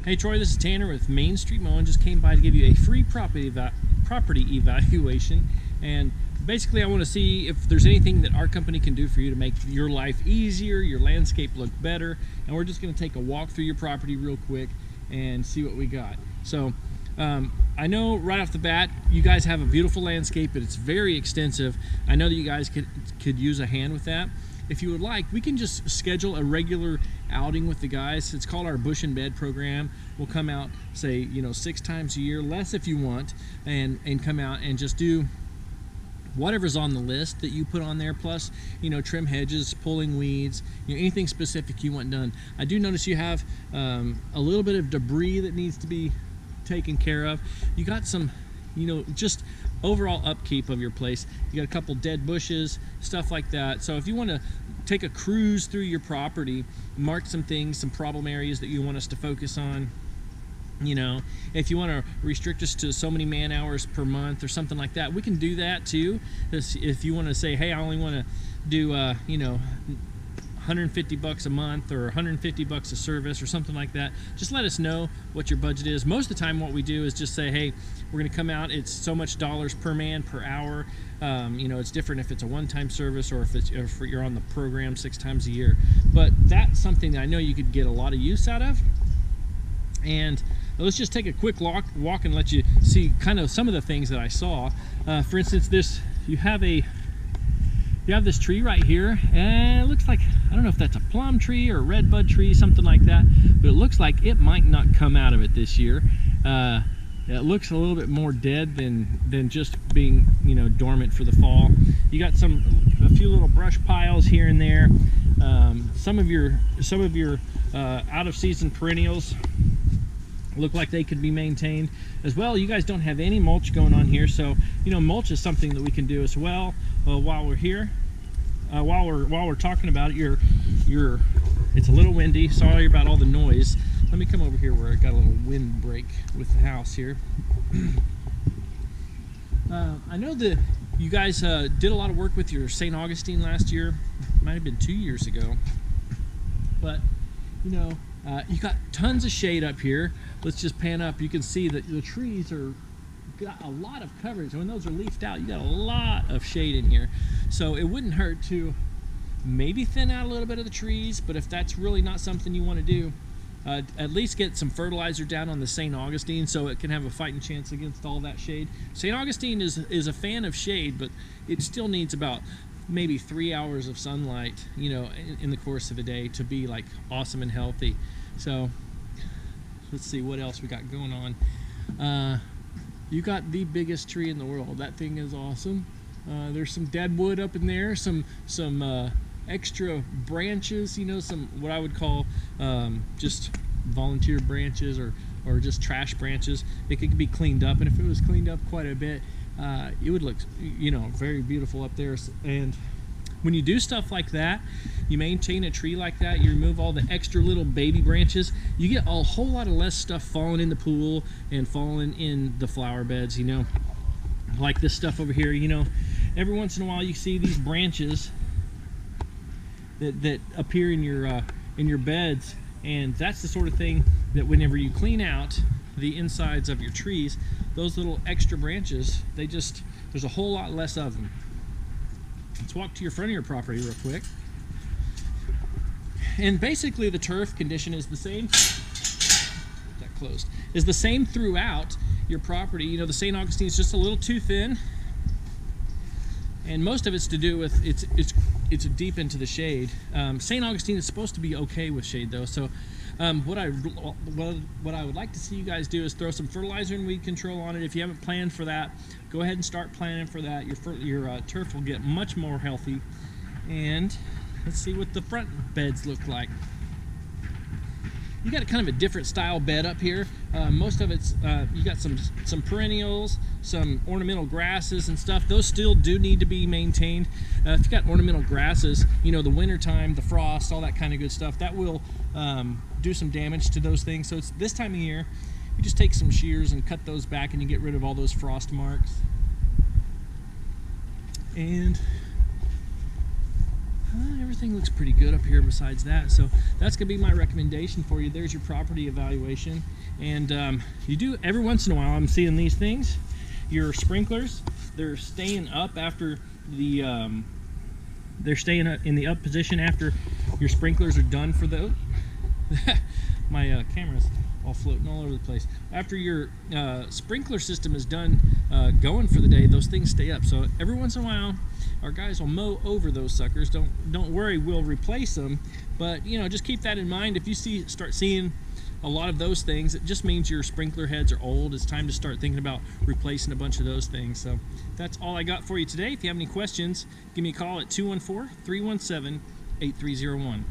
Hey Troy, this is Tanner with Main Street Mowing. Just came by to give you a free property evaluation, and basically I want to see if there's anything that our company can do for you to make your life easier, your landscape look better, and we're just going to take a walk through your property real quick and see what we got. So I know right off the bat you guys have a beautiful landscape, but it's very extensive. I know that you guys could use a hand with that. If you would like, we can just schedule a regular outing with the guys. It's called our Bush and Bed program. We'll come out, say, 6 times a year, less if you want, and come out and just do whatever's on the list that you put on there, plus trim hedges, pulling weeds, anything specific you want done. I do notice you have a little bit of debris that needs to be taken care of. You got some just overall upkeep of your place. You got a couple dead bushes, stuff like that. So if you want to take a cruise through your property, mark some things, some problem areas that you want us to focus on, if you want to restrict us to so many man hours per month or something like that, we can do that too. If you want to say, hey, I only want to do $150 a month or $150 a service or something like that, just let us know what your budget is. Most of the time what we do is just say, hey, we're going to come out, it's so much dollars per man per hour. It's different if it's a one-time service or if you're on the program 6 times a year, but that's something that I know you could get a lot of use out of. And let's just take a quick walk and let you see kind of some of the things that I saw. For instance, you have this tree right here, and it looks like, I don't know if that's a plum tree or a red bud tree, something like that, but it looks like it might not come out of it this year. It looks a little bit more dead than just being dormant for the fall. You got a few little brush piles here and there. Some of your out of season perennials look like they could be maintained as well. You guys don't have any mulch going on here, so mulch is something that we can do as well while we're here. While we're talking about it, it's a little windy. Sorry about all the noise. Let me come over here where I got a little wind break with the house here. I know that you guys did a lot of work with your St. Augustine last year. Might have been 2 years ago, but you got tons of shade up here. Let's just pan up. You can see that the trees got a lot of coverage. When those are leafed out, you got a lot of shade in here. So it wouldn't hurt to maybe thin out a little bit of the trees, but if that's really not something you want to do, at least get some fertilizer down on the St. Augustine so it can have a fighting chance against all that shade. St. Augustine is a fan of shade, but it still needs about maybe 3 hours of sunlight, in the course of a day to be like awesome and healthy. So let's see what else we got going on. You got the biggest tree in the world. That thing is awesome. There's some dead wood up in there, some extra branches, some what I would call just volunteer branches or just trash branches. It could be cleaned up, and if it was cleaned up quite a bit, it would look very beautiful up there. And when you do stuff like that, you maintain a tree like that, you remove all the extra little baby branches, you get a whole lot of less stuff falling in the pool and falling in the flower beds, like this stuff over here. Every once in a while you see these branches that appear in your beds, and that's the sort of thing that whenever you clean out the insides of your trees, those little extra branches, there's a whole lot less of them. Let's walk to your front of your property real quick. And basically the turf condition is the same. That closed. Is the same throughout your property. The St. Augustine is just a little too thin, and most of it's to do with it's deep into the shade. St. Augustine is supposed to be okay with shade though. So what I would like to see you guys do is throw some fertilizer and weed control on it. If you haven't planned for that, go ahead and start planning for that. Your turf will get much more healthy. And let's see what the front beds look like. You got kind of a different style bed up here. Most of it's you got some perennials, some ornamental grasses and stuff. Those still do need to be maintained. If you got ornamental grasses, the wintertime, the frost, all that kind of good stuff, that will do some damage to those things. So it's this time of year, you just take some shears and cut those back, and you get rid of all those frost marks. And Everything looks pretty good up here besides that, so that's gonna be my recommendation for you. There's your property evaluation. And you do, every once in a while I'm seeing these things, your sprinklers, they're staying up after the they're staying in the up position after your sprinklers are done for the my camera's all floating all over the place. After your sprinkler system is done going for the day, those things stay up. So every once in a while our guys will mow over those suckers. Don't worry, we'll replace them, but you know, just keep that in mind. If you start seeing a lot of those things, it just means your sprinkler heads are old. It's time to start thinking about replacing a bunch of those things. So that's all I got for you today. If you have any questions, give me a call at 214-317-8301.